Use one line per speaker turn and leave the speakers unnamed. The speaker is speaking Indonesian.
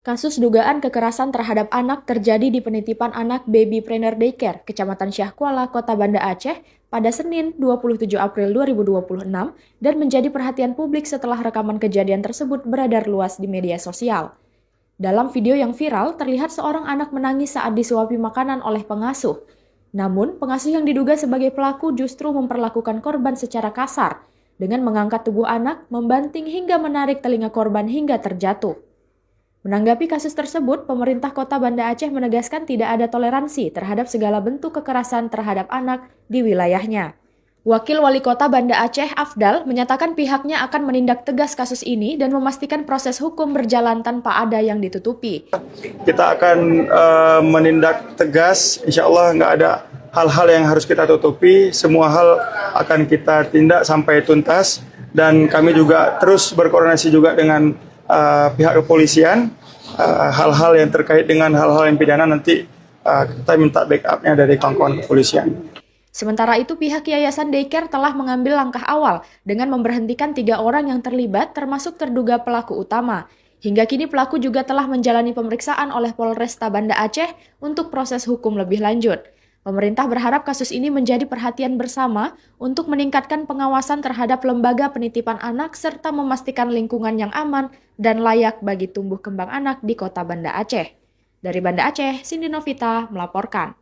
Kasus dugaan kekerasan terhadap anak terjadi di penitipan anak Babypreneur Daycare, Kecamatan Syahkuala, Kota Banda Aceh, pada Senin 27 April 2026 dan menjadi perhatian publik setelah rekaman kejadian tersebut beredar luas di media sosial. Dalam video yang viral, terlihat seorang anak menangis saat disuapi makanan oleh pengasuh. Namun, pengasuh yang diduga sebagai pelaku justru memperlakukan korban secara kasar, dengan mengangkat tubuh anak, membanting hingga menarik telinga korban hingga terjatuh. Menanggapi kasus tersebut, pemerintah Kota Banda Aceh menegaskan tidak ada toleransi terhadap segala bentuk kekerasan terhadap anak di wilayahnya. Wakil Wali Kota Banda Aceh, Afdal, menyatakan pihaknya akan menindak tegas kasus ini dan memastikan proses hukum berjalan tanpa ada yang ditutupi.
Kita akan menindak tegas, insya Allah nggak ada hal-hal yang harus kita tutupi, semua hal akan kita tindak sampai tuntas, dan kami juga terus berkoordinasi juga dengan pihak kepolisian, hal-hal yang terkait dengan hal-hal yang pidana nanti kita minta backup-nya dari kawan-kawan kepolisian.
Sementara itu, pihak Yayasan Daycare telah mengambil langkah awal dengan memberhentikan 3 orang yang terlibat termasuk terduga pelaku utama. Hingga kini pelaku juga telah menjalani pemeriksaan oleh Polresta Banda Aceh untuk proses hukum lebih lanjut. Pemerintah berharap kasus ini menjadi perhatian bersama untuk meningkatkan pengawasan terhadap lembaga penitipan anak serta memastikan lingkungan yang aman dan layak bagi tumbuh kembang anak di Kota Banda Aceh. Dari Banda Aceh, Cindy Novita melaporkan.